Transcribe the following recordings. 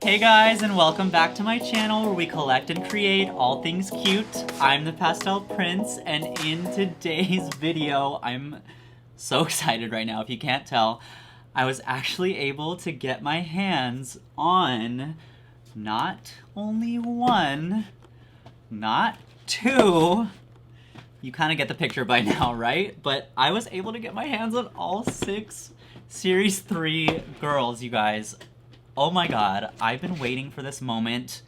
Hey guys, and welcome back to my channel where we collect and create all things cute. I'm the Pastel Prince, and in today's video, I'm so excited right now, if you can't tell. I was actually able to get my hands on not only one, not two, you kind of get the picture by now, right? But I was able to get my hands on all 6 Series 3 girls, you guys. Oh my god, I've been waiting for this moment.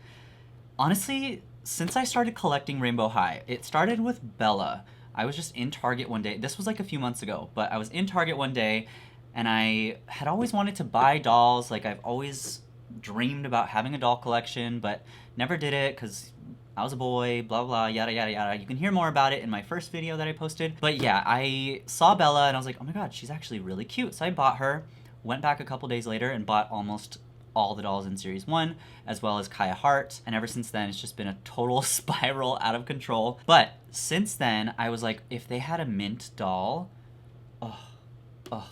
Honestly, since I started collecting Rainbow High, it started with Bella. I was just in Target one day. This was like a few months ago, but I was in Target one day and I had always wanted to buy dolls. Like, I've always dreamed about having a doll collection, but never did it because I was a boy, blah, blah, yada, yada, yada. You can hear more about it in my first video that I posted. But yeah, I saw Bella and I was like, oh my god, she's actually really cute. So I bought her, went back a couple days later and bought almost all the dolls in Series 1, as well as Kaya Hart, and ever since then, it's just been a total spiral out of control. But since then, I was like, if they had a mint doll, oh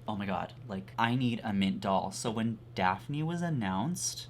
my god, like, I need a mint doll. So when Daphne was announced,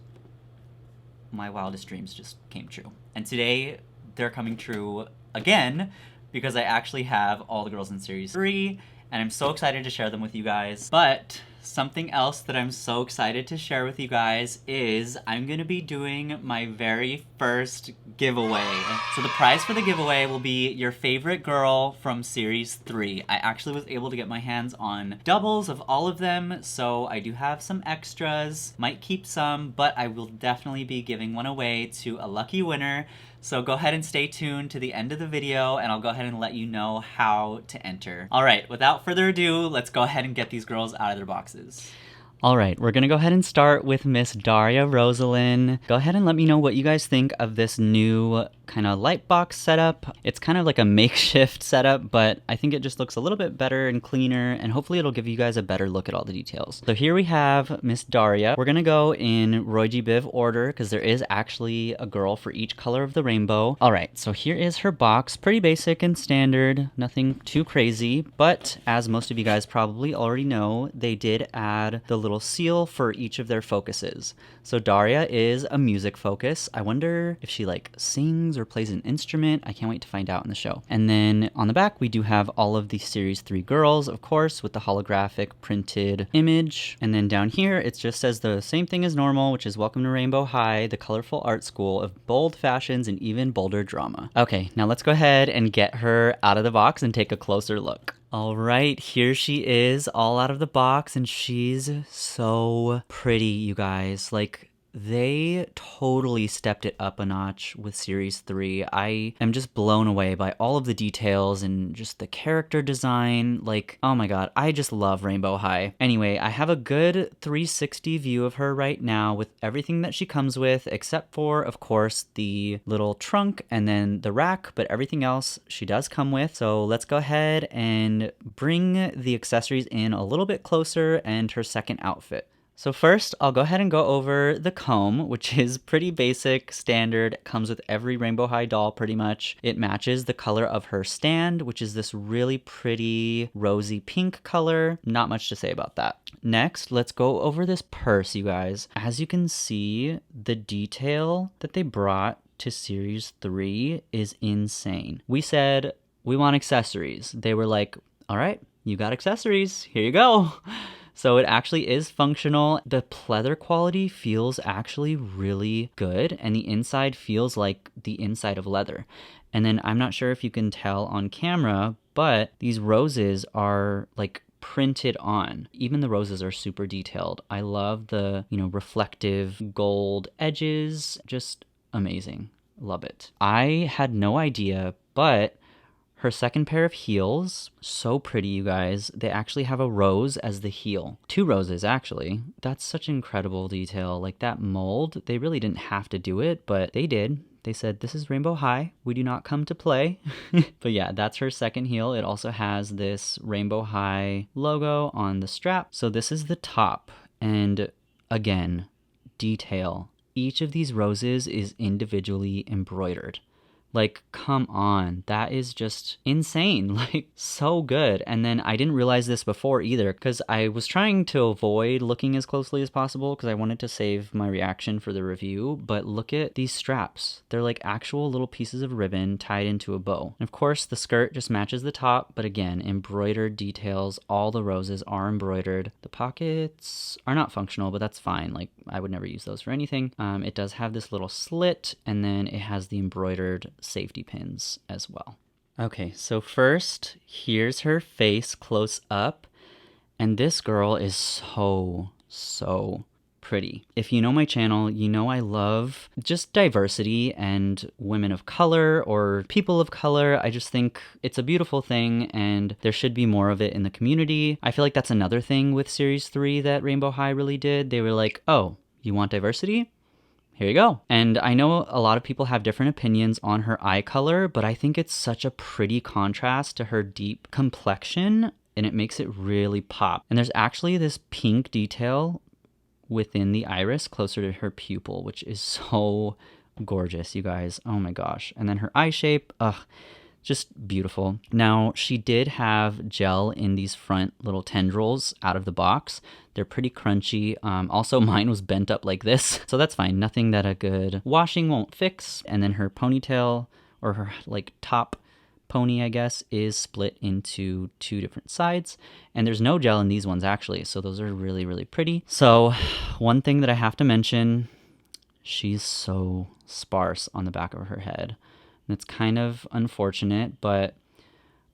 my wildest dreams just came true. And today, they're coming true again, because I actually have all the girls in Series 3, and I'm so excited to share them with you guys. But something else that I'm so excited to share with you guys is I'm gonna be doing my very first giveaway. So the prize for the giveaway will be your favorite girl from Series 3. I actually was able to get my hands on doubles of all of them, so I do have some extras. Might keep some, but I will definitely be giving one away to a lucky winner. So go ahead and stay tuned to the end of the video and I'll go ahead and let you know how to enter. All right, without further ado, let's go ahead and get these girls out of their boxes. All right, we're gonna go ahead and start with Miss Daria Roselyn. Go ahead and let me know what you guys think of this new kind of light box setup. It's kind of like a makeshift setup, but I think it just looks a little bit better and cleaner, and hopefully it'll give you guys a better look at all the details. So here we have Miss Daria. We're gonna go in Roy G. Biv order, because there is actually a girl for each color of the rainbow. All right, so here is her box. Pretty basic and standard, nothing too crazy, but as most of you guys probably already know, they did add the little seal for each of their focuses. So Daria is a music focus. I wonder if she like sings or plays an instrument. I can't wait to find out in the show. And then on the back, we do have all of the Series 3 girls, of course, with the holographic printed image. And then down here, it just says the same thing as normal, which is welcome to Rainbow High, the colorful art school of bold fashions and even bolder drama. Okay, now let's go ahead and get her out of the box and take a closer look. All right, here she is, all out of the box, and she's so pretty, you guys. Like, they totally stepped it up a notch with Series 3. I am just blown away by all of the details and just the character design. Like, oh my god, I just love Rainbow High. Anyway, I have a good 360 view of her right now with everything that she comes with, except for, of course, the little trunk and then the rack, but everything else she does come with. So let's go ahead and bring the accessories in a little bit closer and her second outfit. So first, I'll go ahead and go over the comb, which is pretty basic, standard, comes with every Rainbow High doll pretty much. It matches the color of her stand, which is this really pretty rosy pink color. Not much to say about that. Next, let's go over this purse, you guys. As you can see, the detail that they brought to Series 3 is insane. We said, we want accessories. They were like, all right, you got accessories, here you go. So it actually is functional. The pleather quality feels actually really good, and the inside feels like the inside of leather. And then I'm not sure if you can tell on camera, but these roses are like printed on. Even the roses are super detailed. I love the, reflective gold edges. Just amazing. Love it. I had no idea, but her second pair of heels, so pretty, you guys. They actually have a rose as the heel. 2 roses, actually. That's such incredible detail. Like, that mold, they really didn't have to do it, but they did. They said, this is Rainbow High. We do not come to play. But yeah, that's her second heel. It also has this Rainbow High logo on the strap. So this is the top. And again, detail. Each of these roses is individually embroidered. Like, come on. That is just insane. Like, so good. And then I didn't realize this before either, because I was trying to avoid looking as closely as possible because I wanted to save my reaction for the review. But look at these straps. They're like actual little pieces of ribbon tied into a bow. And of course, the skirt just matches the top, but again, embroidered details. All the roses are embroidered. The pockets are not functional, but that's fine. Like, I would never use those for anything. It does have this little slit, and then it has the embroidered safety pins as well. Okay, so first, here's her face close up, and this girl is so pretty. If you know my channel, you know I love just diversity and women of color or people of color. I just think it's a beautiful thing and there should be more of it in the community. I feel like that's another thing with Series 3 that Rainbow High really did. They were like, oh, you want diversity? Here you go. And I know a lot of people have different opinions on her eye color, but I think it's such a pretty contrast to her deep complexion and it makes it really pop. And there's actually this pink detail within the iris closer to her pupil, which is so gorgeous, you guys. Oh my gosh. And then her eye shape, just beautiful. Now, she did have gel in these front little tendrils out of the box. They're pretty crunchy. Also, mine was bent up like this, so that's fine. Nothing that a good washing won't fix. And then her ponytail, or her like top pony, I guess, is split into two different sides. And there's no gel in these ones, actually, so those are really pretty. So, one thing that I have to mention, she's so sparse on the back of her head. And it's kind of unfortunate, but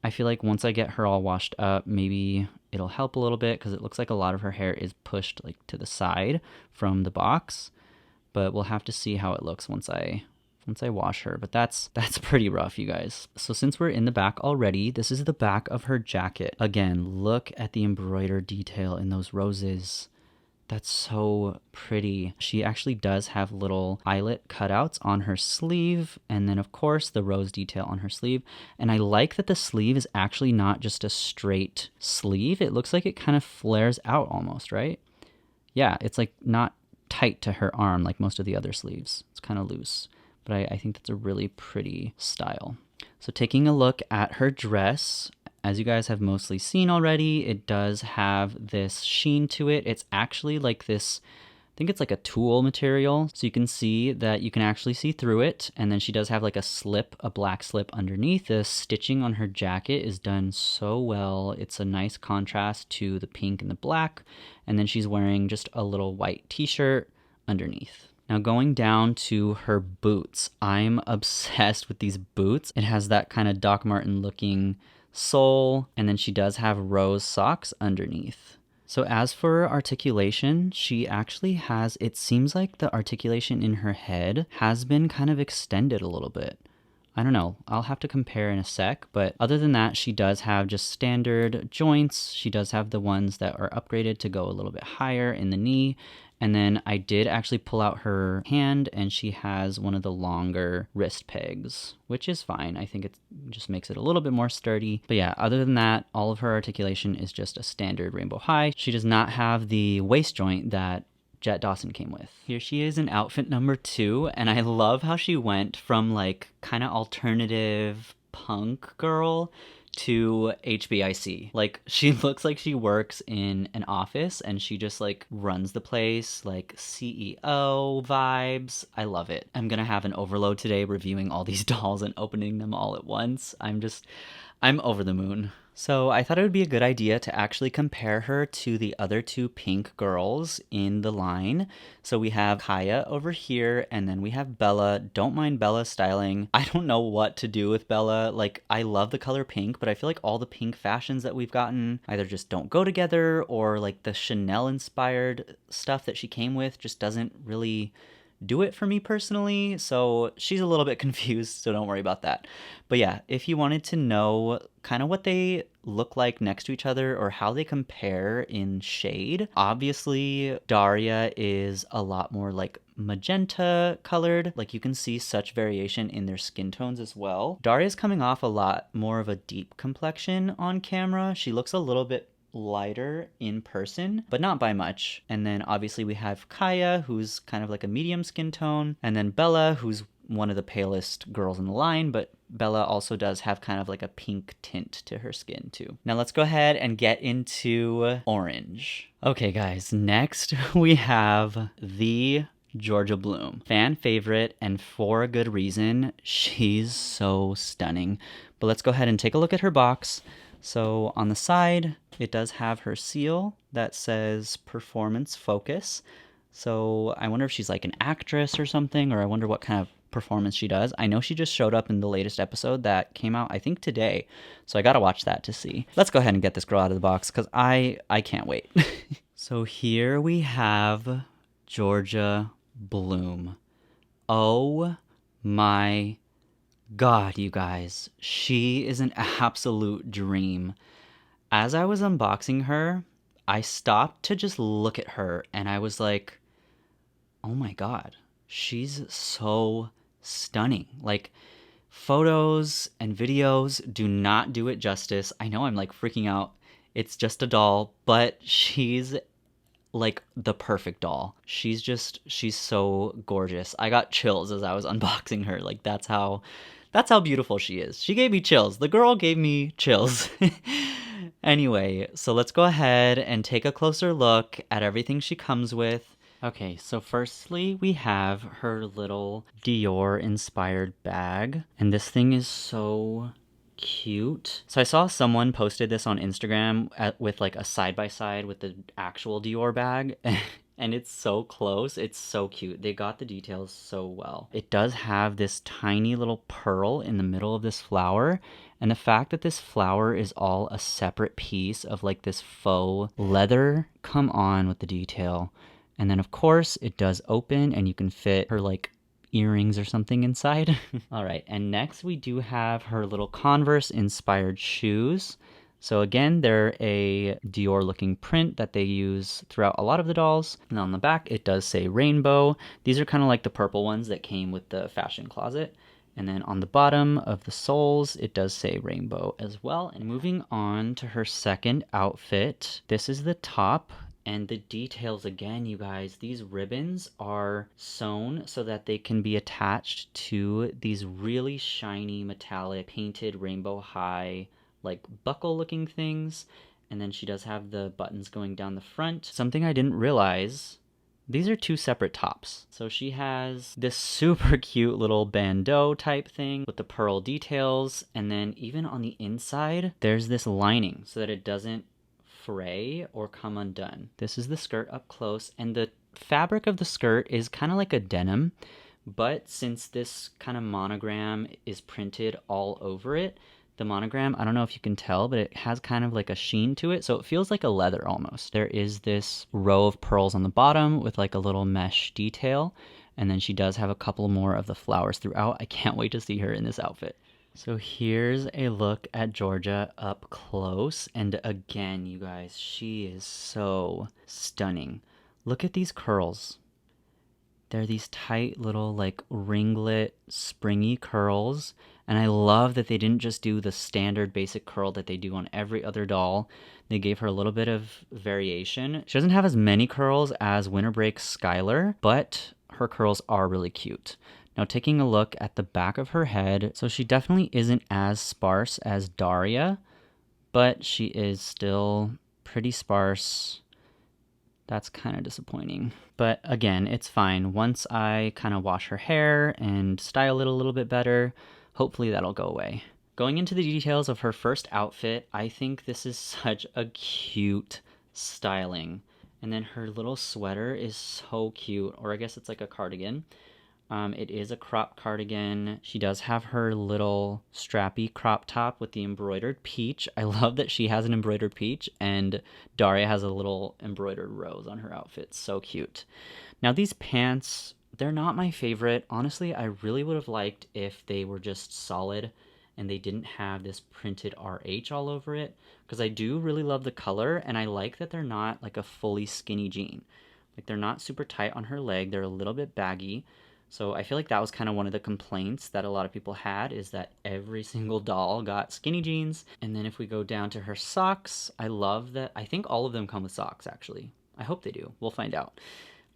I feel like once I get her all washed up, maybe it'll help a little bit because it looks like a lot of her hair is pushed like to the side from the box. But we'll have to see how it looks once I wash her. But that's pretty rough, you guys. So since we're in the back already, this is the back of her jacket. Again, look at the embroidered detail in those roses. That's so pretty. She actually does have little eyelet cutouts on her sleeve, and then of course the rose detail on her sleeve. And I like that the sleeve is actually not just a straight sleeve. It looks like it kind of flares out almost, right? Yeah, it's like not tight to her arm like most of the other sleeves. It's kind of loose, but I think that's a really pretty style. So taking a look at her dress, as you guys have mostly seen already, it does have this sheen to it. It's actually like this, I think it's like a tulle material. So you can see that you can actually see through it. And then she does have like a black slip underneath. The stitching on her jacket is done so well. It's a nice contrast to the pink and the black. And then she's wearing just a little white t-shirt underneath. Now going down to her boots, I'm obsessed with these boots. It has that kind of Doc Marten looking sole, and then she does have rose socks underneath. So as for articulation, she actually has, it seems like the articulation in her head has been kind of extended a little bit. I don't know, I'll have to compare in a sec, but other than that, she does have just standard joints. She does have the ones that are upgraded to go a little bit higher in the knee. And then I did actually pull out her hand, and she has one of the longer wrist pegs, which is fine. I think it just makes it a little bit more sturdy. But yeah, other than that, all of her articulation is just a standard Rainbow High. She does not have the waist joint that Jet Dawson came with. Here she is in outfit number 2, and I love how she went from like kind of alternative punk girl to HBIC. Like, she looks like she works in an office and she just like runs the place, like CEO vibes. I love it. I'm gonna have an overload today reviewing all these dolls and opening them all at once. I'm over the moon. So I thought it would be a good idea to actually compare her to the other two pink girls in the line. So we have Kaya over here, and then we have Bella. Don't mind Bella's styling. I don't know what to do with Bella. Like, I love the color pink, but I feel like all the pink fashions that we've gotten either just don't go together, or like the Chanel-inspired stuff that she came with just doesn't really do it for me personally. So she's a little bit confused, so don't worry about that. But yeah, if you wanted to know kind of what they look like next to each other or how they compare in shade, obviously Daria is a lot more like magenta colored. Like, you can see such variation in their skin tones as well. Daria's coming off a lot more of a deep complexion on camera. She looks a little bit lighter in person, but not by much. And then obviously we have Kaya, who's kind of like a medium skin tone, and then Bella, who's one of the palest girls in the line, but Bella also does have kind of like a pink tint to her skin too. Now let's go ahead and get into orange. Okay guys, next we have the Georgia Bloom. Fan favorite, and for a good reason. She's so stunning. But let's go ahead and take a look at her box. So on the side, it does have her seal that says Performance Focus. So I wonder if she's like an actress or something, or I wonder what kind of performance she does. I know she just showed up in the latest episode that came out, I think, today. So I gotta watch that to see. Let's go ahead and get this girl out of the box because I can't wait. So here we have Georgia Bloom. Oh my God, you guys. She is an absolute dream. As I was unboxing her, I stopped to just look at her and I was like, oh my God, she's so stunning. Like, photos and videos do not do it justice. I know I'm like freaking out. It's just a doll, but she's like the perfect doll. She's so gorgeous. I got chills as I was unboxing her. Like that's how beautiful she is. She gave me chills. The girl gave me chills. Anyway, so let's go ahead and take a closer look at everything she comes with. Okay, so firstly, we have her little Dior inspired bag. And this thing is so cute. So I saw someone posted this on Instagram with like a side-by-side with the actual Dior bag. And it's so close. It's so cute. They got the details so well. It does have this tiny little pearl in the middle of this flower. And the fact that this flower is all a separate piece of like this faux leather, come on with the detail. And then of course it does open and you can fit her like earrings or something inside. All right, and next we do have her little Converse inspired shoes. So again, they're a Dior looking print that they use throughout a lot of the dolls. And on the back, it does say rainbow. These are kind of like the purple ones that came with the fashion closet. And then on the bottom of the soles, it does say rainbow as well. And moving on to her second outfit, this is the top. And the details again, you guys, these ribbons are sewn so that they can be attached to these really shiny metallic painted rainbow high like buckle looking things. And then she does have the buttons going down the front. Something I didn't realize, these are two separate tops. So she has this super cute little bandeau type thing with the pearl details. And then even on the inside, there's this lining so that it doesn't fray or come undone. This is the skirt up close, and the fabric of the skirt is kind of like a denim, but since this kind of monogram is printed all over it, the monogram, I don't know if you can tell, but it has kind of like a sheen to it, so it feels like a leather almost. There is this row of pearls on the bottom with like a little mesh detail, and then she does have a couple more of the flowers throughout. I can't wait to see her in this outfit. So here's a look at Georgia up close, and again, you guys, she is so stunning. Look at these curls. They're these tight little like ringlet springy curls, and I love that they didn't just do the standard basic curl that they do on every other doll. They gave her a little bit of variation. She doesn't have as many curls as Winter Break Skylar, but her curls are really cute. Now taking a look at the back of her head, so she definitely isn't as sparse as Daria, but she is still pretty sparse. That's kind of disappointing. But again, it's fine. Once I kind of wash her hair and style it a little bit better, hopefully that'll go away. Going into the details of her first outfit, I think this is such a cute styling. And then her little sweater is so cute, or I guess it's like a cardigan. It is a crop cardigan. She does have her little strappy crop top with the embroidered peach. I love that she has an embroidered peach and Daria has a little embroidered rose on her outfit. So cute. Now these pants, they're not my favorite. Honestly, I really would have liked if they were just solid and they didn't have this printed RH all over it, because I do really love the color and I like that they're not like a fully skinny jean. Like they're not super tight on her leg. They're a little bit baggy. So I feel like that was kind of one of the complaints that a lot of people had, is that every single doll got skinny jeans. And then if we go down to her socks, I love that. I think all of them come with socks, actually. I hope they do. We'll find out.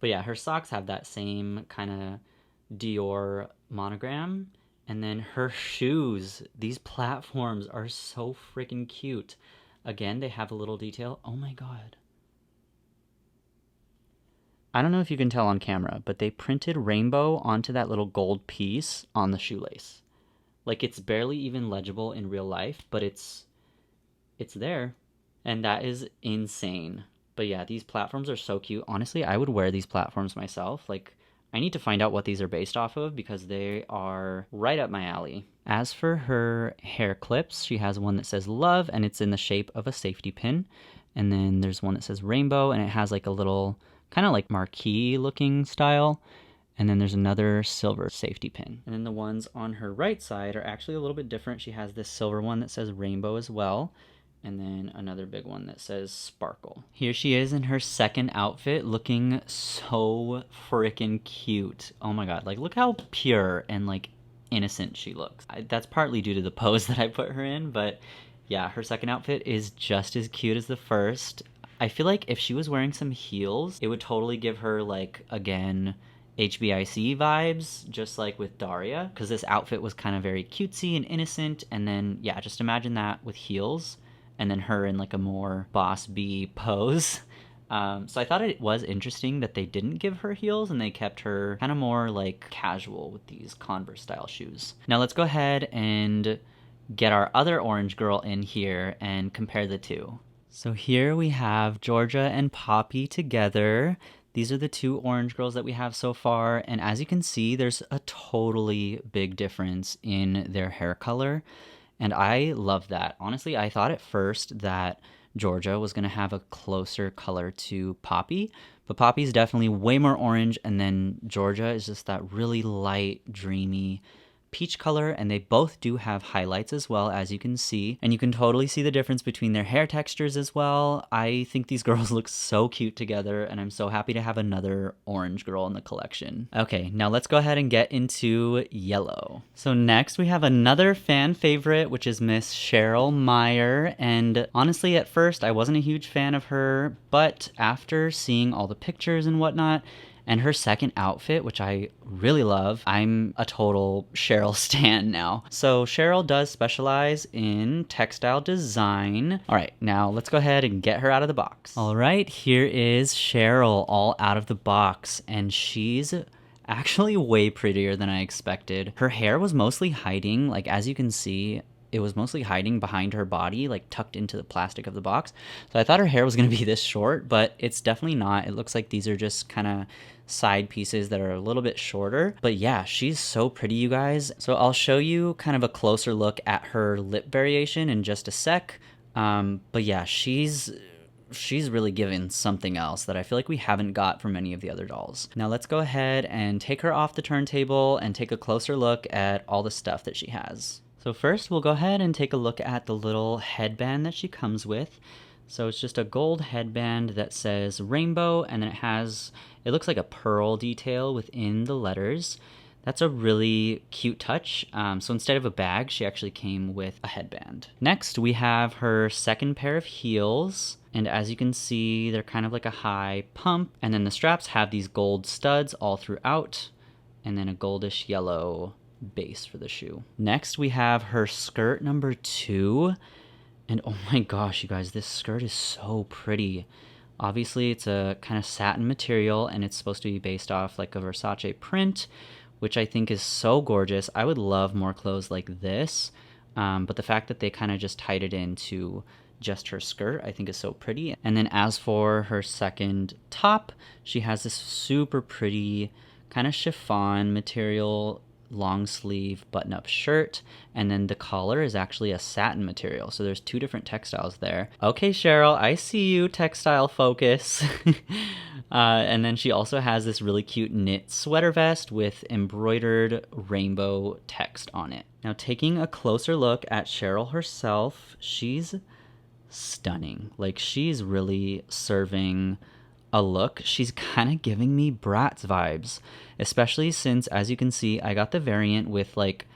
But yeah, her socks have that same kind of Dior monogram. And then her shoes, these platforms are so freaking cute. Again, they have a little detail. Oh my god. I don't know if you can tell on camera, but they printed rainbow onto that little gold piece on the shoelace. Like, it's barely even legible in real life, but it's there. And that is insane. But yeah, these platforms are so cute. Honestly, I would wear these platforms myself. Like, I need to find out what these are based off of because they are right up my alley. As for her hair clips, she has one that says love and it's in the shape of a safety pin. And then there's one that says rainbow and it has like a little kind of like marquee looking style. And then there's another silver safety pin. And then the ones on her right side are actually a little bit different. She has this silver one that says rainbow as well. And then another big one that says sparkle. Here she is in her second outfit looking so freaking cute. Oh my god, like look how pure and like innocent she looks. That's partly due to the pose that I put her in, but yeah, her second outfit is just as cute as the first. I feel like if she was wearing some heels, it would totally give her like, again, HBIC vibes, just like with Daria, because this outfit was kind of very cutesy and innocent. And then yeah, just imagine that with heels and then her in like a more boss bee pose. So I thought it was interesting that they didn't give her heels and they kept her kind of more like casual with these Converse style shoes. Now let's go ahead and get our other orange girl in here and compare the two. So here we have Georgia and Poppy together. These are the two orange girls that we have so far. And as you can see, there's a totally big difference in their hair color. And I love that. Honestly, I thought at first that Georgia was going to have a closer color to Poppy, but Poppy's definitely way more orange, and then Georgia is just that really light, dreamy peach color, and they both do have highlights as well, as you can see, and you can totally see the difference between their hair textures as well. I think these girls look so cute together, and I'm so happy to have another orange girl in the collection. Okay, now let's go ahead and get into yellow. So next we have another fan favorite, which is Miss Sheryl Meyer, and honestly at first I wasn't a huge fan of her, but after seeing all the pictures and whatnot, and her second outfit, which I really love, I'm a total Sheryl stan now. So Sheryl does specialize in textile design. All right, now let's go ahead and get her out of the box. All right, here is Sheryl all out of the box, and she's actually way prettier than I expected. Her hair was mostly hiding, like as you can see, it was mostly hiding behind her body, like tucked into the plastic of the box. So I thought her hair was going to be this short, but it's definitely not. It looks like these are just kind of side pieces that are a little bit shorter. But yeah, she's so pretty, you guys. So I'll show you kind of a closer look at her lip variation in just a sec. But yeah, she's really given something else that I feel like we haven't got from any of the other dolls. Now let's go ahead and take her off the turntable and take a closer look at all the stuff that she has. So first we'll go ahead and take a look at the little headband that she comes with. So it's just a gold headband that says rainbow, and then it looks like a pearl detail within the letters. That's a really cute touch. So instead of a bag, she actually came with a headband. Next, we have her second pair of heels. And as you can see, they're kind of like a high pump. And then the straps have these gold studs all throughout. And then a goldish yellow base for the shoe. Next, we have her skirt number 2. And oh my gosh, you guys, this skirt is so pretty. Obviously, it's a kind of satin material, and it's supposed to be based off like a Versace print, which I think is so gorgeous. I would love more clothes like this, but the fact that they kind of just tied it into just her skirt, I think is so pretty. And then as for her second top, she has this super pretty kind of chiffon material long sleeve button-up shirt, and then the collar is actually a satin material, so there's two different textiles there. Okay, Sheryl, I see you, textile focus. And then she also has this really cute knit sweater vest with embroidered rainbow text on it. Now taking a closer look at Sheryl herself, she's stunning. Like, she's really serving a look. She's kind of giving me Bratz vibes, especially since, as you can see, I got the variant with like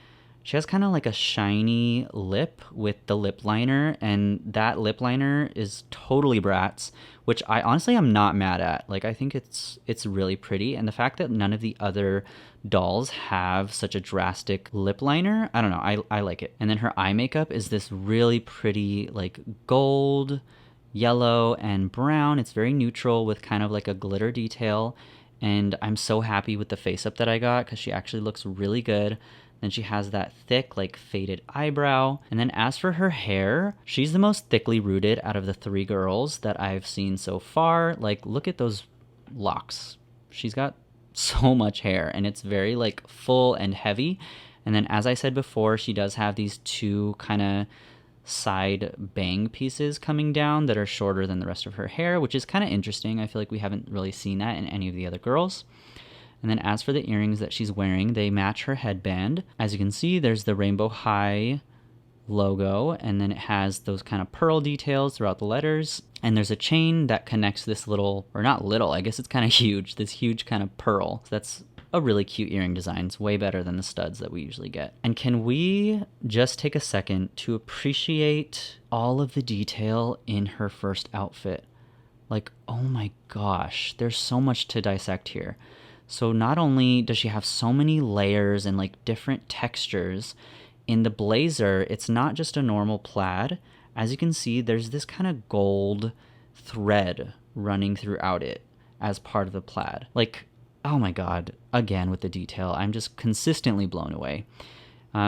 She has kind of like a shiny lip with the lip liner, and that lip liner is totally Bratz, which I honestly am not mad at. Like, I think it's really pretty, and the fact that none of the other dolls have such a drastic lip liner, I don't know, I like it. And then her eye makeup is this really pretty like gold, yellow, and brown. It's very neutral with kind of like a glitter detail, and I'm so happy with the face up that I got because she actually looks really good. Then she has that thick, like, faded eyebrow. And then as for her hair, she's the most thickly rooted out of the 3 girls that I've seen so far. Like, look at those locks. She's got so much hair, and it's very, like, full and heavy. And then, as I said before, she does have these 2 kind of side bang pieces coming down that are shorter than the rest of her hair, which is kind of interesting. I feel like we haven't really seen that in any of the other girls. And then as for the earrings that she's wearing, they match her headband. As you can see, there's the Rainbow High logo, and then it has those kind of pearl details throughout the letters. And there's a chain that connects this little, or not little, I guess it's kind of huge, this huge kind of pearl. So that's a really cute earring design. It's way better than the studs that we usually get. And can we just take a second to appreciate all of the detail in her first outfit? Like, oh my gosh, there's so much to dissect here. So not only does she have so many layers and like different textures, in the blazer, it's not just a normal plaid. As you can see, there's this kind of gold thread running throughout it as part of the plaid. Like, oh my god, again with the detail, I'm just consistently blown away.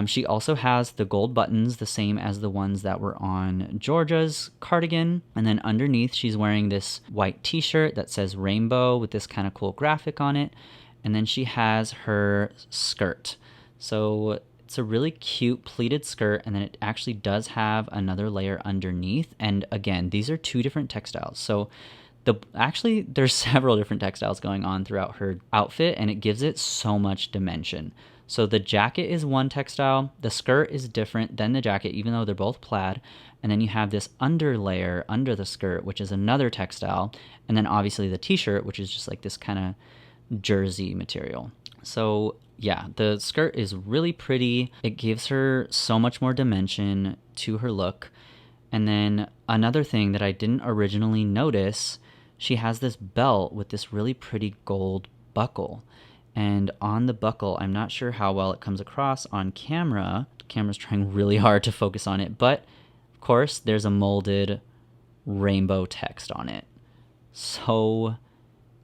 She also has the gold buttons, the same as the ones that were on Georgia's cardigan. And then underneath, she's wearing this white t-shirt that says rainbow with this kind of cool graphic on it. And then she has her skirt. So it's a really cute pleated skirt, and then it actually does have another layer underneath. And again, these are 2 different textiles. So actually, there's several different textiles going on throughout her outfit, and it gives it so much dimension. So the jacket is one textile, the skirt is different than the jacket, even though they're both plaid, and then you have this under layer under the skirt, which is another textile, and then obviously the t-shirt, which is just like this kind of jersey material. So yeah, the skirt is really pretty. It gives her so much more dimension to her look. And then another thing that I didn't originally notice, she has this belt with this really pretty gold buckle. And on the buckle, I'm not sure how well it comes across on camera. The camera's trying really hard to focus on it, but of course there's a molded rainbow text on it. So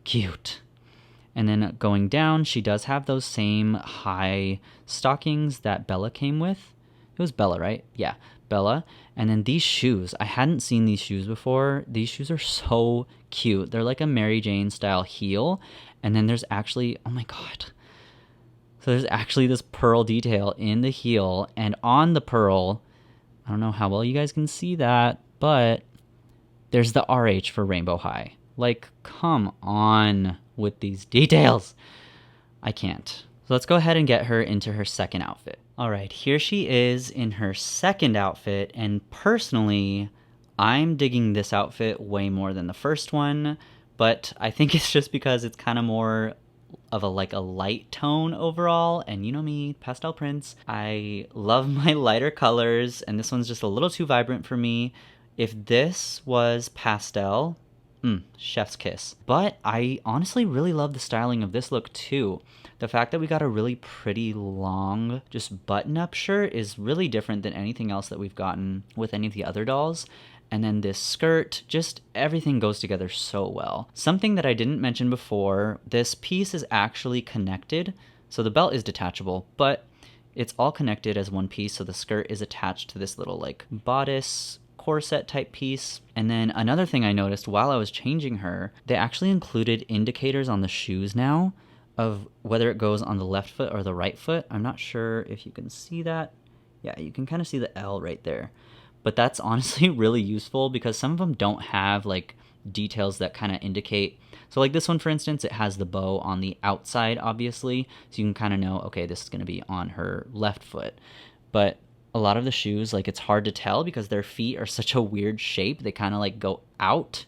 cute. And then going down, she does have those same high stockings that Bella came with. It was Bella, right? Yeah, Bella. And then these shoes, I hadn't seen these shoes before. These shoes are so cute. They're like a Mary Jane style heel. And then there's actually, oh my god. So there's actually this pearl detail in the heel, and on the pearl, I don't know how well you guys can see that, but there's the RH for Rainbow High. Like, come on with these details. I can't. So let's go ahead and get her into her second outfit. All right, here she is in her second outfit, and personally, I'm digging this outfit way more than the first one, but I think it's just because it's kind of more of a light tone overall, and you know me, pastel prints. I love my lighter colors, and this one's just a little too vibrant for me. If this was pastel, chef's kiss. But I honestly really love the styling of this look too. The fact that we got a really pretty long just button-up shirt is really different than anything else that we've gotten with any of the other dolls. And then this skirt, just everything goes together so well. Something that I didn't mention before, this piece is actually connected. So the belt is detachable, but it's all connected as one piece. So the skirt is attached to this little like bodice corset type piece. And then another thing I noticed while I was changing her, they actually included indicators on the shoes now of whether it goes on the left foot or the right foot. I'm not sure if you can see that. Yeah, you can kind of see the L right there. But that's honestly really useful because some of them don't have like details that kind of indicate. So like this one, for instance, it has the bow on the outside, obviously. So you can kind of know, okay, this is going to be on her left foot. But a lot of the shoes, like it's hard to tell because their feet are such a weird shape. They kind of like go out.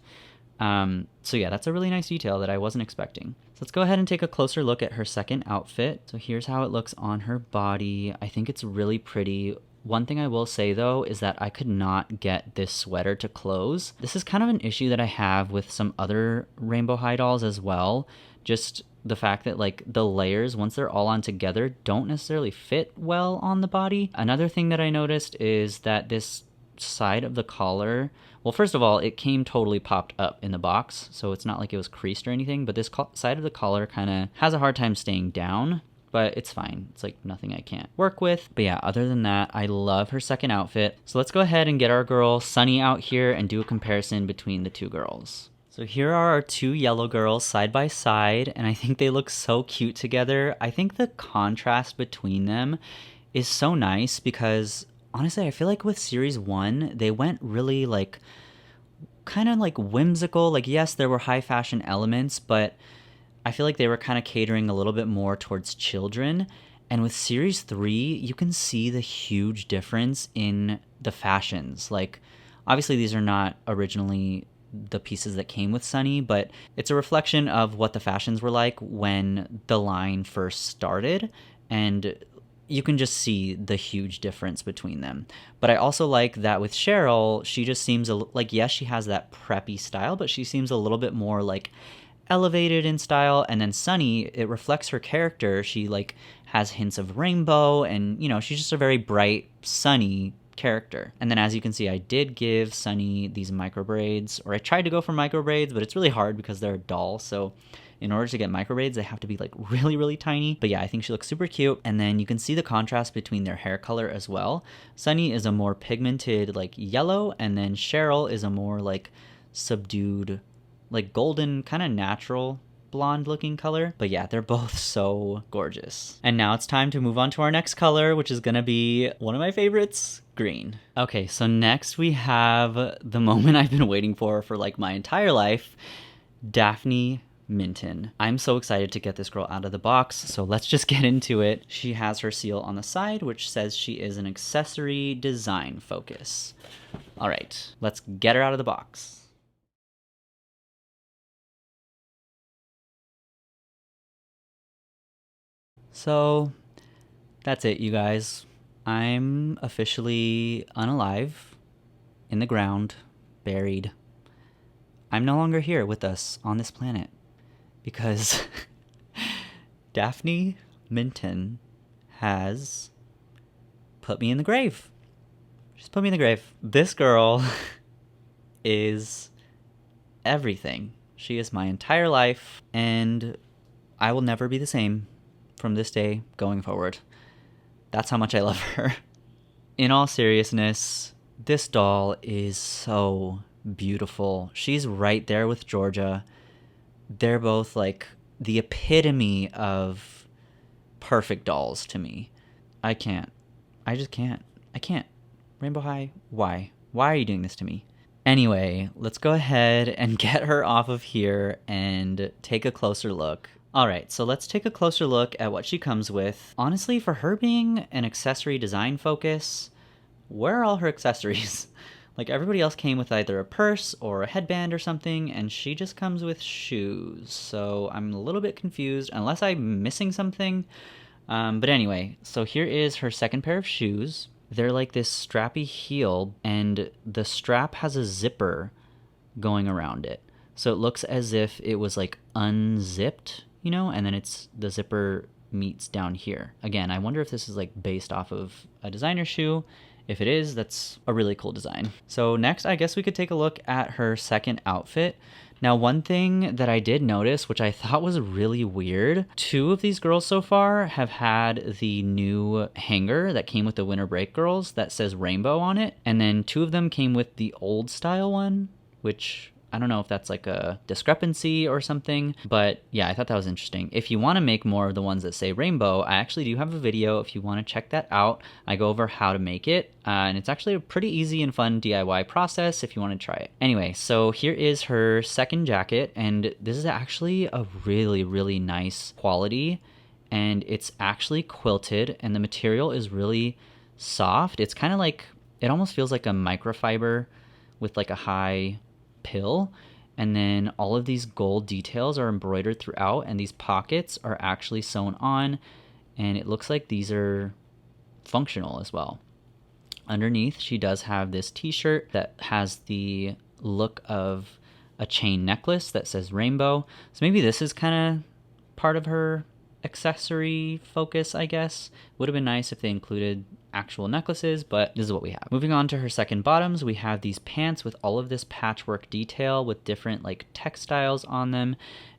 So yeah, that's a really nice detail that I wasn't expecting. let's go ahead and take a closer look at her second outfit. So here's how it looks on her body. I think it's really pretty. One thing I will say though is that I could not get this sweater to close. This is kind of an issue that I have with some other Rainbow High dolls as well. Just the fact that like the layers, once they're all on together, don't necessarily fit well on the body. Another thing that I noticed is that this side of the collar, well, first of all, it came totally popped up in the box, so it's not like it was creased or anything, but this side of the collar kind of has a hard time staying down, but it's fine. It's like nothing I can't work with. But yeah, other than that, I love her second outfit. So let's go ahead and get our girl Sunny out here and do a comparison between the two girls. So here are our two yellow girls side by side, and I think they look so cute together. I think the contrast between them is so nice because honestly, I feel like with series 1, they went really like kind of like whimsical. Like, yes, there were high fashion elements, but I feel like they were kind of catering a little bit more towards children. And with series 3, you can see the huge difference in the fashions. Like, obviously, these are not originally the pieces that came with Sunny, but it's a reflection of what the fashions were like when the line first started. And you can just see the huge difference between them. But I also like that with Sheryl, she just seems like, yes, she has that preppy style, but she seems a little bit more like elevated in style. And then Sunny, it reflects her character. She like has hints of rainbow, and you know, she's just a very bright, sunny character. And then as you can see, I did give Sunny these micro braids, or I tried to go for micro braids, but it's really hard because they're a doll. So in order to get micro braids, they have to be like really, really tiny. But yeah, I think she looks super cute. And then you can see the contrast between their hair color as well. Sunny is a more pigmented like yellow, and then Sheryl is a more like subdued, like golden, kind of natural blonde looking color. But yeah, they're both so gorgeous. And now it's time to move on to our next color, which is gonna be one of my favorites, green. Okay, so next we have the moment I've been waiting for like my entire life, Daphne Minton. I'm so excited to get this girl out of the box, so let's just get into it. She has her seal on the side, which says she is an accessory design focus. All right, let's get her out of the box. So that's it, you guys. I'm officially unalive, in the ground, buried. I'm no longer here with us on this planet because Daphne Minton has put me in the grave. She's put me in the grave. This girl is everything. She is my entire life, and I will never be the same from this day going forward. That's how much I love her. In all seriousness, this doll is so beautiful. She's right there with Georgia. They're both like the epitome of perfect dolls to me. I can't. I just can't. I can't. Rainbow High, why? Why are you doing this to me? Anyway, let's go ahead and get her off of here and take a closer look. Alright, so let's take a closer look at what she comes with. Honestly, for her being an accessory design focus, where are all her accessories? Like, everybody else came with either a purse or a headband or something, and she just comes with shoes. So I'm a little bit confused, unless I'm missing something. But anyway, so here is her second pair of shoes. They're like this strappy heel, and the strap has a zipper going around it. So it looks as if it was like unzipped, you know, and then the zipper meets down here. Again, I wonder if this is like based off of a designer shoe. If it is, that's a really cool design. So next, I guess we could take a look at her second outfit. Now, one thing that I did notice, which I thought was really weird, 2 of these girls so far have had the new hanger that came with the Winter Break girls that says rainbow on it. And then 2 of them came with the old style one, which I don't know if that's like a discrepancy or something, but yeah, I thought that was interesting. If you want to make more of the ones that say rainbow, I actually do have a video if you want to check that out. I go over how to make it, and it's actually a pretty easy and fun DIY process if you want to try it. Anyway, so here is her second jacket, and this is actually a really, really nice quality, and it's actually quilted, and the material is really soft. It's kind of like, it almost feels like a microfiber with like a high pill, And then all of these gold details are embroidered throughout, and these pockets are actually sewn on, and it looks like these are functional as well. Underneath, she does have this t-shirt that has the look of a chain necklace that says rainbow. So maybe this is kind of part of her accessory focus, I guess. Would have been nice if they included actual necklaces, but this is what we have. Moving on to her second bottoms, we have these pants with all of this patchwork detail with different like textiles on them.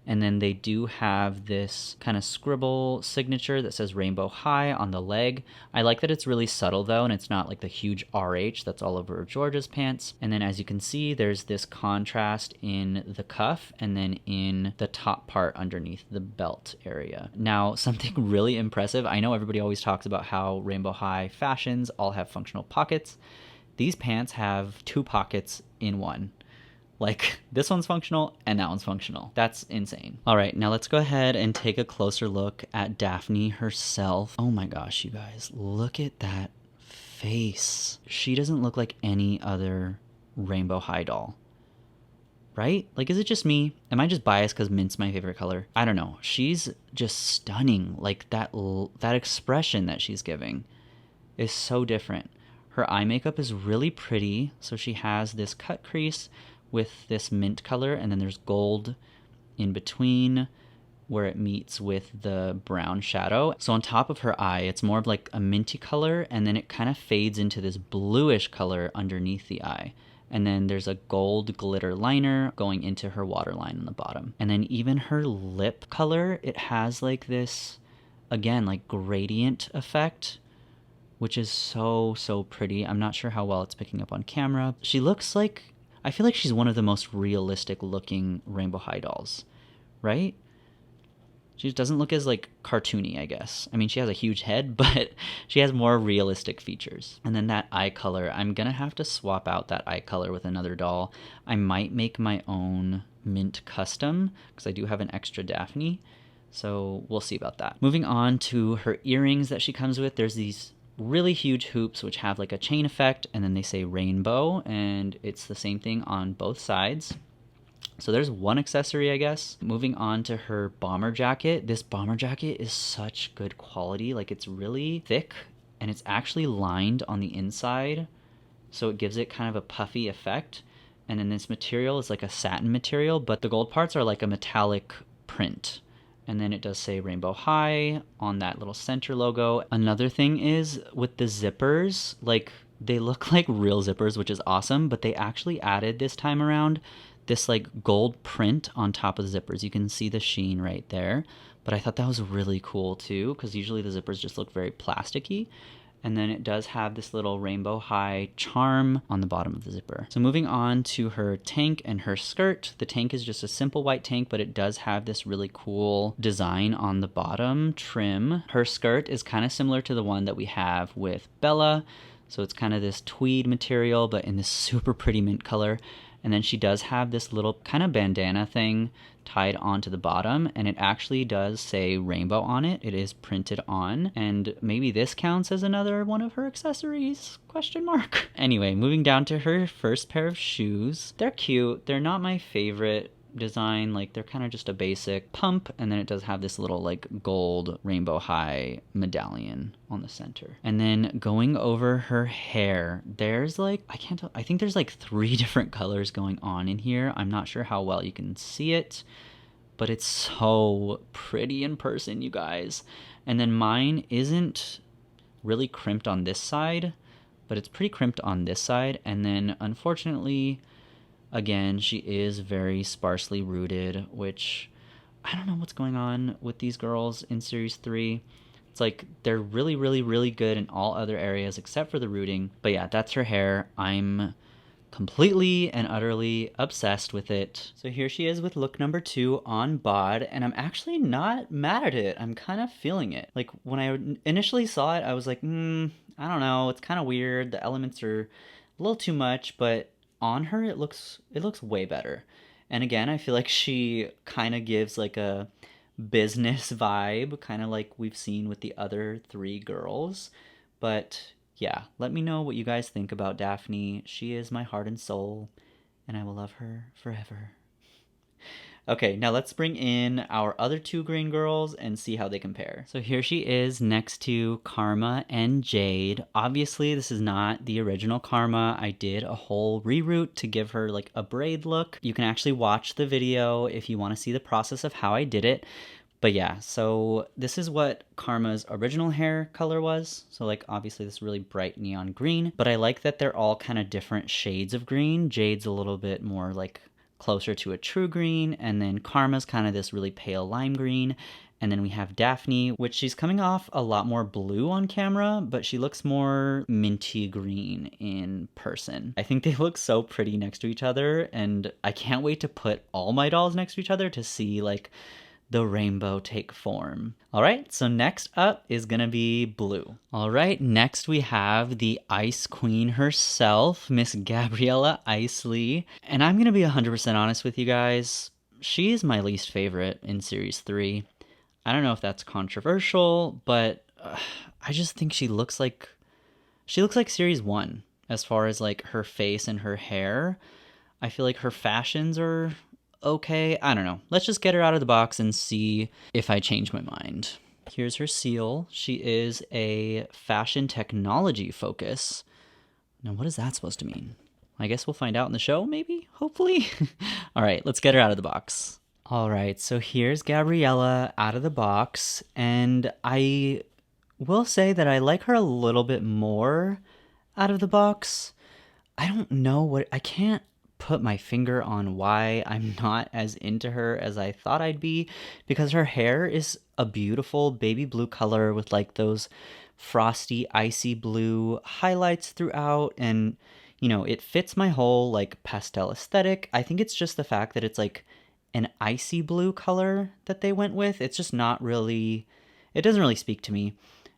And then they do have this kind of scribble signature that says Rainbow High on the leg. I like that it's really subtle though, and it's not like the huge RH that's all over Georgia's pants. And then as you can see, there's this contrast in the cuff and then in the top part underneath the belt area. Now, something really impressive. I know everybody always talks about how Rainbow High fashions all have functional pockets. These pants have 2 pockets in one. Like, this one's functional and that one's functional. That's insane. All right, now let's go ahead and take a closer look at Daphne herself. Oh my gosh, you guys, look at that face. She doesn't look like any other Rainbow High doll, right? Like, is it just me? Am I just biased because mint's my favorite color? I don't know. She's just stunning. Like, that expression that she's giving is so different. Her eye makeup is really pretty. So she has this cut crease with this mint color, and then there's gold in between where it meets with the brown shadow. So on top of her eye, it's more of like a minty color, and then it kind of fades into this bluish color underneath the eye. And then there's a gold glitter liner going into her waterline on the bottom. And then even her lip color, it has like this, again, like gradient effect, which is so, so pretty. I'm not sure how well it's picking up on camera. She looks like, I feel like she's one of the most realistic looking Rainbow High dolls, right? She doesn't look as like cartoony, I guess. I mean, she has a huge head, but she has more realistic features. And then that eye color, I'm gonna have to swap out that eye color with another doll. I might make my own mint custom because I do have an extra Daphne. So we'll see about that. Moving on to her earrings that she comes with, there's these really huge hoops which have like a chain effect, and then they say rainbow, and it's the same thing on both sides. So there's one accessory, I guess. Moving on to her bomber jacket. This bomber jacket is such good quality. Like, it's really thick and it's actually lined on the inside, so it gives it kind of a puffy effect. And then this material is like a satin material, but the gold parts are like a metallic print. And then it does say Rainbow High on that little center logo. Another thing is with the zippers, like, they look like real zippers, which is awesome, but they actually added this time around this like gold print on top of the zippers. You can see the sheen right there. But I thought that was really cool too, because usually the zippers just look very plasticky. And then it does have this little Rainbow High charm on the bottom of the zipper. So moving on to her tank and her skirt. The tank is just a simple white tank, but it does have this really cool design on the bottom trim. Her skirt is kind of similar to the one that we have with Bella. So it's kind of this tweed material, but in this super pretty mint color. And then she does have this little kind of bandana thing tied onto the bottom, and it actually does say rainbow on it. It is printed on, and maybe this counts as another one of her accessories, question mark. Anyway, moving down to her first pair of shoes. They're cute. They're not my favorite design. Like, they're kind of just a basic pump, and then it does have this little like gold Rainbow High medallion on the center. And then going over her hair, there's like, I can't tell, I think there's like 3 different colors going on in here. I'm not sure how well you can see it, but it's so pretty in person, you guys. And then mine isn't really crimped on this side, but it's pretty crimped on this side. And then unfortunately, again, she is very sparsely rooted, which I don't know what's going on with these girls in Series 3. It's like they're really, really, really good in all other areas except for the rooting. But yeah, that's her hair. I'm completely and utterly obsessed with it. So here she is with look number 2 on bod, and I'm actually not mad at it. I'm kind of feeling it. Like, when I initially saw it, I was like, I don't know, it's kind of weird. The elements are a little too much, but on her it looks way better. And again, I feel like she kind of gives like a business vibe, kind of like we've seen with the other 3 girls. But yeah, let me know what you guys think about Daphne. She is my heart and soul, and I will love her forever. Okay, now let's bring in our other two green girls and see how they compare. So here she is next to Karma and Jade. Obviously, this is not the original Karma. I did a whole reroute to give her like a braid look. You can actually watch the video if you want to see the process of how I did it. But yeah, so this is what Karma's original hair color was. So like obviously this really bright neon green, but I like that they're all kind of different shades of green. Jade's a little bit more like closer to a true green, and then Karma's kind of this really pale lime green. And then we have Daphne, which she's coming off a lot more blue on camera, but she looks more minty green in person. I think they look so pretty next to each other, and I can't wait to put all my dolls next to each other to see like the rainbow take form. All right, so next up is gonna be Blue. All right, next we have the Ice Queen herself, Miss Gabriella Icely. And I'm gonna be 100% honest with you guys, she is my least favorite in Series 3. I don't know if that's controversial, but I just think she looks like Series 1 as far as like her face and her hair. I feel like her fashions are okay. I don't know. Let's just get her out of the box and see if I change my mind. Here's her seal. She is a fashion technology focus. Now, what is that supposed to mean? I guess we'll find out in the show, maybe? Hopefully? All right, let's get her out of the box. All right, so here's Gabriella out of the box, and I will say that I like her a little bit more out of the box. I don't know I can't put my finger on why I'm not as into her as I thought I'd be, because her hair is a beautiful baby blue color with like those frosty icy blue highlights throughout, and you know, it fits my whole like pastel aesthetic. I think it's just the fact that it's like an icy blue color that they went with. It's just not really, it doesn't really speak to me.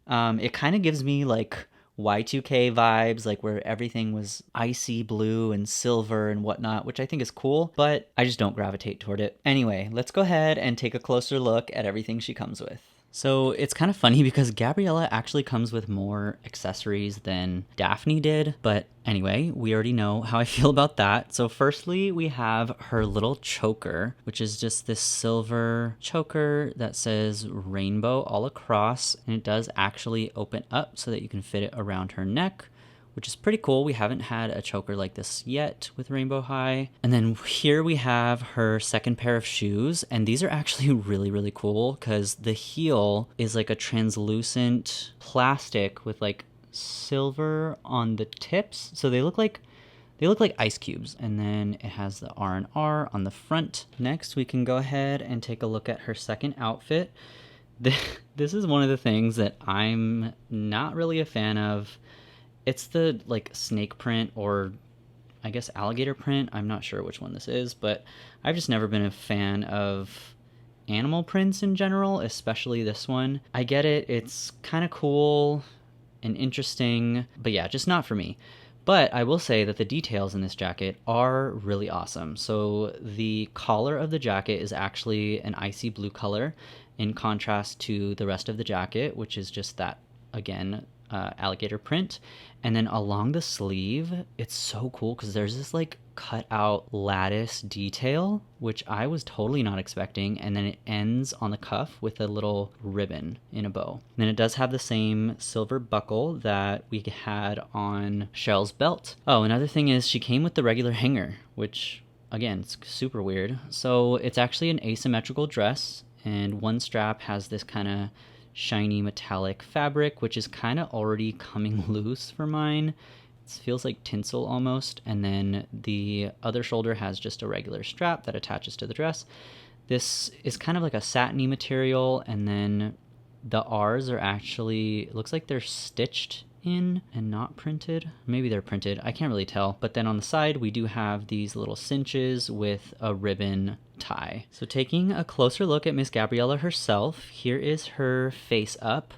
It kind of gives me like Y2K vibes, like where everything was icy blue and silver and whatnot, which I think is cool, but I just don't gravitate toward it. Anyway, let's go ahead and take a closer look at everything she comes with. So it's kind of funny because Gabriella actually comes with more accessories than Daphne did. But anyway, we already know how I feel about that. So firstly, we have her little choker, which is just this silver choker that says rainbow all across. And it does actually open up so that you can fit it around her neck, which is pretty cool. We haven't had a choker like this yet with Rainbow High. And then here we have her second pair of shoes, and these are actually really, really cool because the heel is like a translucent plastic with like silver on the tips. So they look like ice cubes, and then it has the R&R on the front. Next, we can go ahead and take a look at her second outfit. This is one of the things that I'm not really a fan of. It's the like snake print, or I guess alligator print. I'm not sure which one this is, but I've just never been a fan of animal prints in general, especially this one. I get it. It's kind of cool and interesting, but yeah, just not for me. But I will say that the details in this jacket are really awesome. So the collar of the jacket is actually an icy blue color in contrast to the rest of the jacket, which is just that, again, alligator print. And then along the sleeve, it's so cool because there's this like cut out lattice detail, which I was totally not expecting. And then it ends on the cuff with a little ribbon in a bow. And then it does have the same silver buckle that we had on Cheryl's belt. Oh, another thing is she came with the regular hanger, which again, it's super weird. So it's actually an asymmetrical dress, and one strap has this kind of shiny metallic fabric, which is kind of already coming loose for mine. It feels like tinsel almost. And then the other shoulder has just a regular strap that attaches to the dress. This is kind of like a satiny material, and then the R's are actually, it looks like they're stitched in and not printed. Maybe they're printed, I can't really tell. But then on the side we do have these little cinches with a ribbon tie. So taking a closer look at Miss Gabriella herself, here is her face up,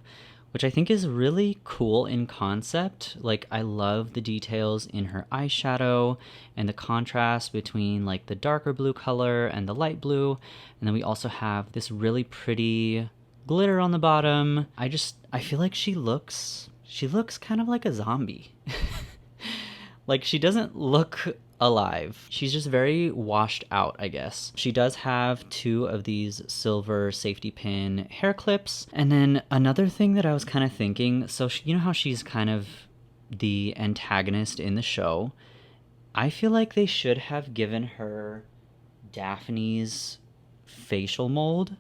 which I think is really cool in concept. Like, I love the details in her eyeshadow and the contrast between like the darker blue color and the light blue. And then we also have this really pretty glitter on the bottom. I feel like she looks kind of like a zombie. Like, she doesn't look alive. She's just very washed out, I guess. She does have 2 of these silver safety pin hair clips. And then another thing that I was kind of thinking, so you know how she's kind of the antagonist in the show? I feel like they should have given her Daphne's facial mold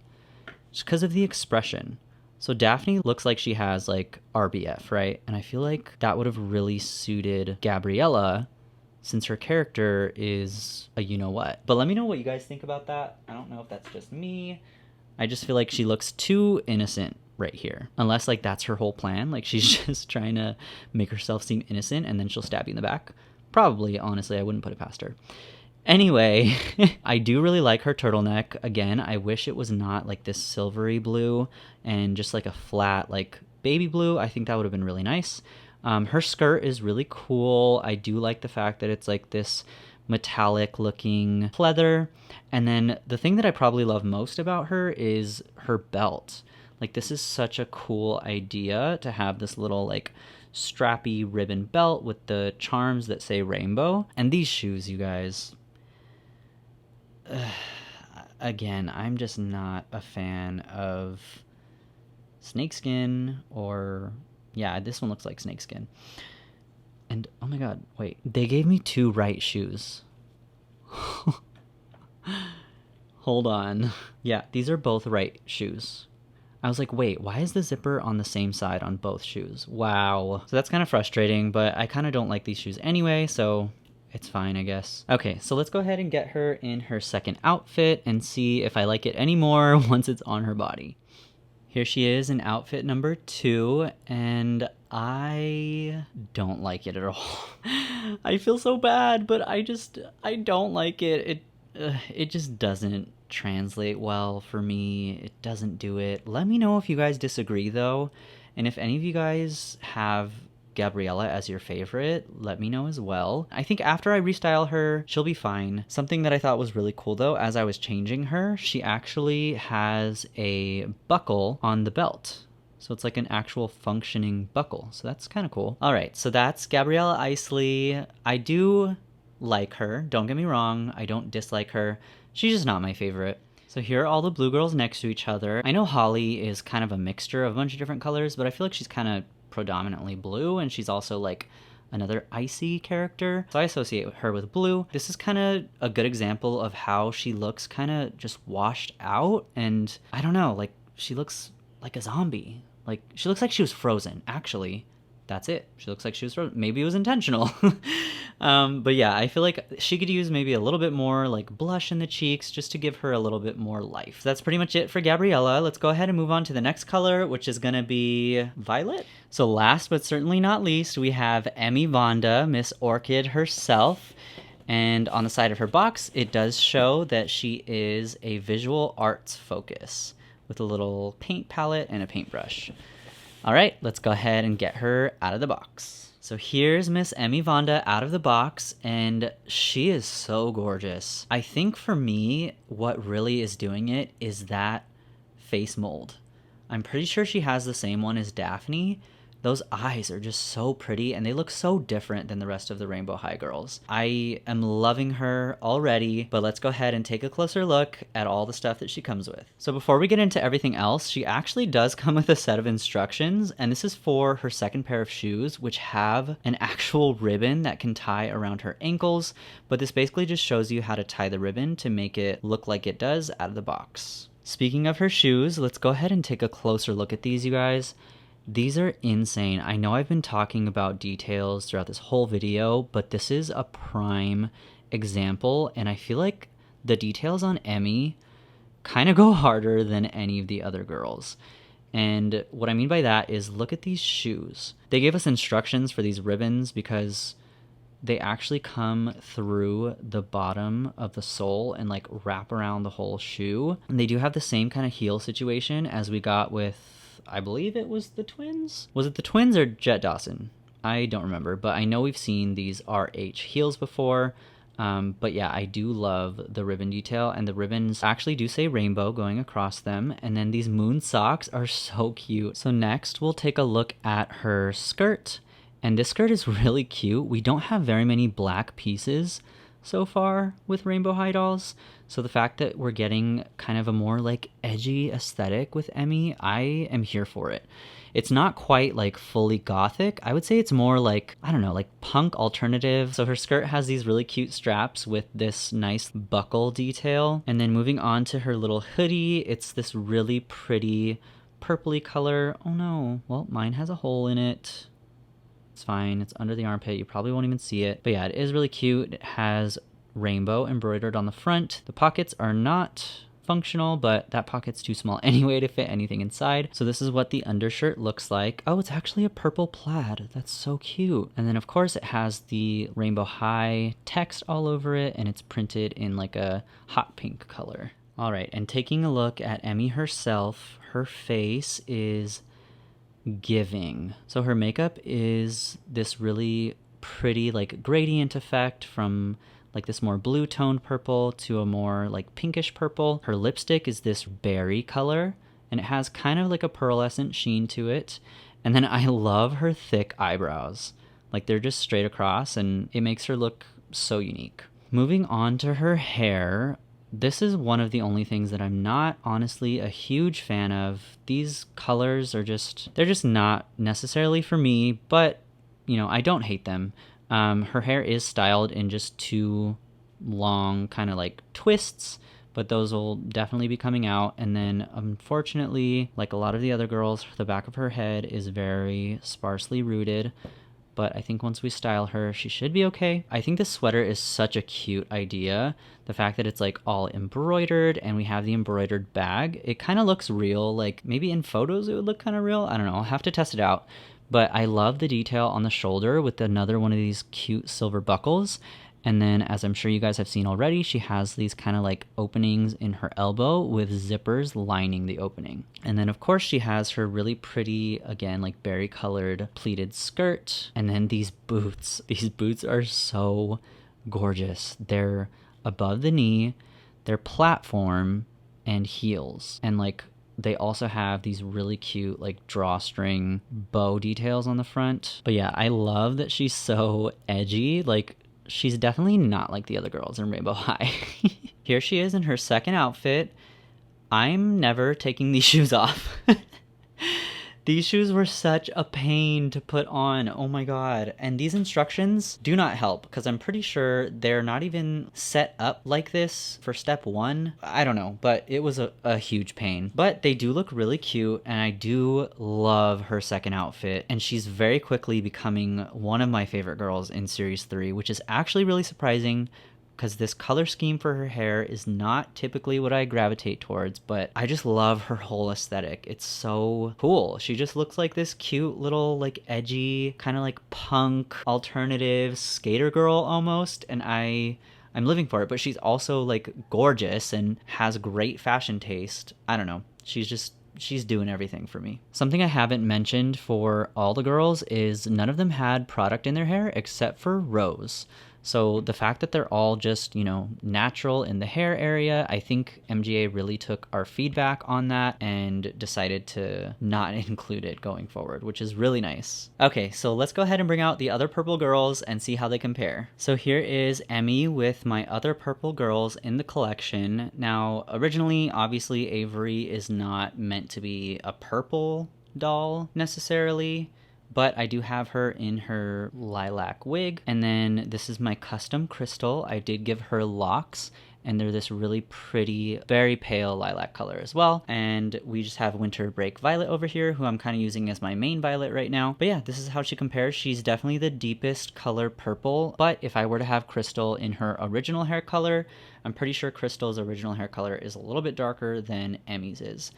just because of the expression. So Daphne looks like she has like RBF, right? And I feel like that would have really suited Gabriella since her character is a you-know-what. But let me know what you guys think about that. I don't know if that's just me. I just feel like she looks too innocent right here. Unless like that's her whole plan. Like she's just trying to make herself seem innocent and then she'll stab you in the back. Probably, honestly, I wouldn't put it past her. Anyway, I do really like her turtleneck. Again, I wish it was not like this silvery blue and just like a flat like baby blue. I think that would have been really nice. Her skirt is really cool. I do like the fact that it's like this metallic looking pleather. And then the thing that I probably love most about her is her belt. Like this is such a cool idea to have this little like strappy ribbon belt with the charms that say rainbow. And these shoes, you guys, again, I'm just not a fan of snakeskin or, yeah, this one looks like snakeskin. And oh my god, wait, they gave me 2 right shoes. Hold on. Yeah, these are both right shoes. I was like, wait, why is the zipper on the same side on both shoes? Wow. So that's kind of frustrating, but I kind of don't like these shoes anyway, so it's fine, I guess. Okay, so let's go ahead and get her in her second outfit and see if I like it anymore once it's on her body. Here she is in outfit number 2, and I don't like it at all. I feel so bad, but I don't like it. It just doesn't translate well for me. It doesn't do it. Let me know if you guys disagree though, and if any of you guys have Gabriella as your favorite, let me know as well. I think after I restyle her, she'll be fine. Something that I thought was really cool though, as I was changing her, she actually has a buckle on the belt. So it's like an actual functioning buckle. So that's kind of cool. All right, so that's Gabriella Icely. I do like her, don't get me wrong. I don't dislike her. She's just not my favorite. So here are all the blue girls next to each other. I know Holly is kind of a mixture of a bunch of different colors, but I feel like she's kind of predominantly blue, and she's also like another icy character. So I associate her with blue. This is kind of a good example of how she looks kind of just washed out, and I don't know, like she looks like a zombie. Like she looks like she was frozen, actually. That's it. She looks like she was frozen. Maybe it was intentional. But yeah, I feel like she could use maybe a little bit more like blush in the cheeks just to give her a little bit more life. That's pretty much it for Gabriella. Let's go ahead and move on to the next color, which is gonna be violet. So last but certainly not least, we have Emi Vanda, Miss Orchid herself. And on the side of her box, it does show that she is a visual arts focus with a little paint palette and a paintbrush. All right, let's go ahead and get her out of the box. So here's Miss Emi Vanda out of the box, and she is so gorgeous. I think for me, what really is doing it is that face mold. I'm pretty sure she has the same one as Daphne. Those eyes are just so pretty, and they look so different than the rest of the Rainbow High girls. I am loving her already, but let's go ahead and take a closer look at all the stuff that she comes with. So before we get into everything else, she actually does come with a set of instructions, and this is for her second pair of shoes, which have an actual ribbon that can tie around her ankles, but this basically just shows you how to tie the ribbon to make it look like it does out of the box. Speaking of her shoes, let's go ahead and take a closer look at these, you guys. These are insane. I know I've been talking about details throughout this whole video, but this is a prime example, and I feel like the details on Emi kind of go harder than any of the other girls. And what I mean by that is, look at these shoes. They gave us instructions for these ribbons because they actually come through the bottom of the sole and like wrap around the whole shoe. And they do have the same kind of heel situation as we got with, I believe it was the twins? Was it the twins or Jet Dawson? I don't remember, but I know we've seen these RH heels before. But yeah, I do love the ribbon detail, and the ribbons actually do say rainbow going across them. And then these moon socks are so cute. So next we'll take a look at her skirt. And this skirt is really cute. We don't have very many black pieces, so far with Rainbow High dolls. So the fact that we're getting kind of a more like edgy aesthetic with Emi, I am here for it. It's not quite like fully gothic. I would say it's more like, I don't know, like punk alternative. So her skirt has these really cute straps with this nice buckle detail. And then moving on to her little hoodie, it's this really pretty purpley color. Oh no, well, mine has a hole in it. It's fine, it's under the armpit, you probably won't even see it. But yeah, it is really cute. It has rainbow embroidered on the front. The pockets are not functional, but that pocket's too small anyway to fit anything inside. So this is what the undershirt looks like. Oh, it's actually a purple plaid. That's so cute. And then of course it has the Rainbow High text all over it, and it's printed in like a hot pink color. All right, and taking a look at Emi herself, her face is giving. So her makeup is this really pretty like gradient effect from like this more blue toned purple to a more like pinkish purple. Her lipstick is this berry color, and it has kind of like a pearlescent sheen to it. And then I love her thick eyebrows. Like they're just straight across, and it makes her look so unique. Moving on to her hair, this is one of the only things that I'm not honestly a huge fan of. These colors are they're just not necessarily for me, but you know, I don't hate them. Her hair is styled in just two long kind of like twists, but those will definitely be coming out. And then unfortunately, like a lot of the other girls, the back of her head is very sparsely rooted. But I think once we style her, she should be okay. I think this sweater is such a cute idea. The fact that it's like all embroidered and we have the embroidered bag, it kind of looks real. Like maybe in photos it would look kind of real. I don't know. I'll have to test it out. But I love the detail on the shoulder with another one of these cute silver buckles. And then, as I'm sure you guys have seen already, she has these kind of like openings in her elbow with zippers lining the opening. And then, of course, she has her really pretty, again, like berry colored pleated skirt. And then these boots. These boots are so gorgeous. They're above the knee, they're platform and heels. And like they also have these really cute like drawstring bow details on the front. But yeah, I love that she's so edgy. Like she's definitely not like the other girls in Rainbow High. Here she is in her second outfit. I'm never taking these shoes off. These shoes were such a pain to put on. Oh my god. And these instructions do not help because I'm pretty sure they're not even set up like this for step one. I don't know, but it was a huge pain. But they do look really cute, and I do love her second outfit. And she's very quickly becoming one of my favorite girls in Series 3, which is actually really surprising because this color scheme for her hair is not typically what I gravitate towards, but I just love her whole aesthetic. It's so cool. She just looks like this cute little like edgy kind of like punk alternative skater girl almost, and I'm living for it. But she's also like gorgeous and has great fashion taste. I don't know. She's doing everything for me. Something I haven't mentioned for all the girls is none of them had product in their hair except for Rose. So the fact that they're all just, you know, natural in the hair area, I think MGA really took our feedback on that and decided to not include it going forward, which is really nice. Okay, so let's go ahead and bring out the other purple girls and see how they compare. So here is Emi with my other purple girls in the collection. Now, originally, obviously, Avery is not meant to be a purple doll necessarily, but I do have her in her lilac wig. And then this is my custom Crystal. I did give her locks, and they're this really pretty, very pale lilac color as well. And we just have Winter Break Violet over here, who I'm kind of using as my main violet right now. But yeah, this is how she compares. She's definitely the deepest color purple, but if I were to have Crystal in her original hair color, I'm pretty sure Crystal's original hair color is a little bit darker than Emi's is.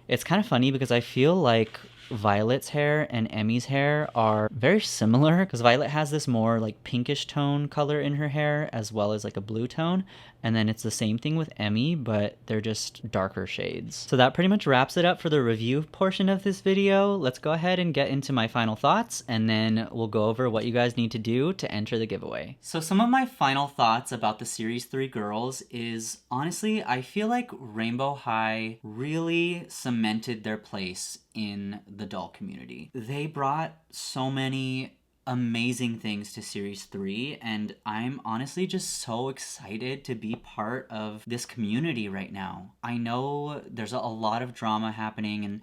It's kind of funny because I feel like Violet's hair and Emi's hair are very similar, because Violet has this more like pinkish tone color in her hair as well as like a blue tone, and then it's the same thing with Emi, but they're just darker shades. So that pretty much wraps it up for the review portion of this video. Let's go ahead and get into my final thoughts, and then we'll go over what you guys need to do to enter the giveaway. So some of my final thoughts about the Series 3 girls is, honestly, I feel like Rainbow High really cemented their place in the doll community. They brought so many amazing things to Series 3, and I'm honestly just so excited to be part of this community right now. I know there's a lot of drama happening, and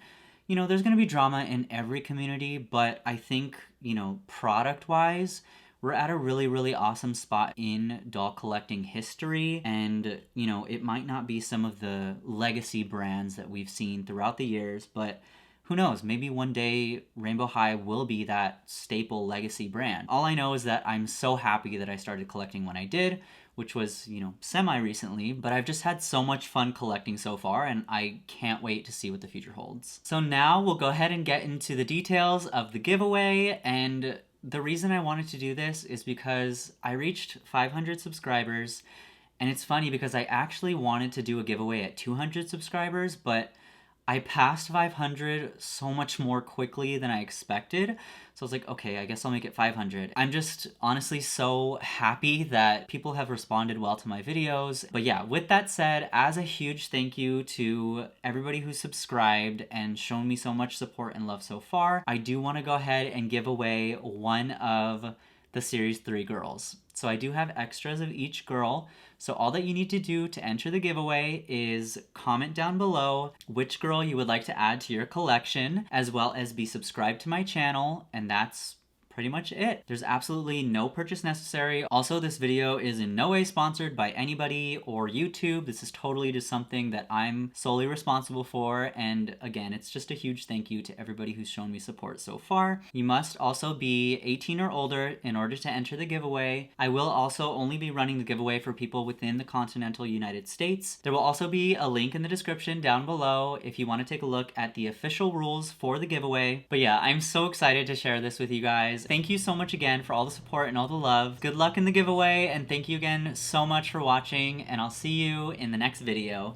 there's going to be drama in every community, but I think, product-wise, we're at a really, really awesome spot in doll collecting history, and, it might not be some of the legacy brands that we've seen throughout the years, but who knows, maybe one day Rainbow High will be that staple legacy brand. All I know is that I'm so happy that I started collecting when I did, which was, semi-recently, but I've just had so much fun collecting so far, and I can't wait to see what the future holds. So now we'll go ahead and get into the details of the giveaway, and the reason I wanted to do this is because I reached 500 subscribers, and it's funny because I actually wanted to do a giveaway at 200 subscribers, but I passed 500 so much more quickly than I expected. So I was like, okay, I guess I'll make it 500. I'm just honestly so happy that people have responded well to my videos. But yeah, with that said, as a huge thank you to everybody who subscribed and shown me so much support and love so far, I do want to go ahead and give away one of the Series 3 girls. So I do have extras of each girl. So all that you need to do to enter the giveaway is comment down below which girl you would like to add to your collection, as well as be subscribed to my channel, and that's pretty much it. There's absolutely no purchase necessary. Also, this video is in no way sponsored by anybody or YouTube. This is totally just something that I'm solely responsible for. And again, it's just a huge thank you to everybody who's shown me support so far. You must also be 18 or older in order to enter the giveaway. I will also only be running the giveaway for people within the continental United States. There will also be a link in the description down below if you want to take a look at the official rules for the giveaway. But yeah, I'm so excited to share this with you guys. Thank you so much again for all the support and all the love. Good luck in the giveaway, and thank you again so much for watching, and I'll see you in the next video.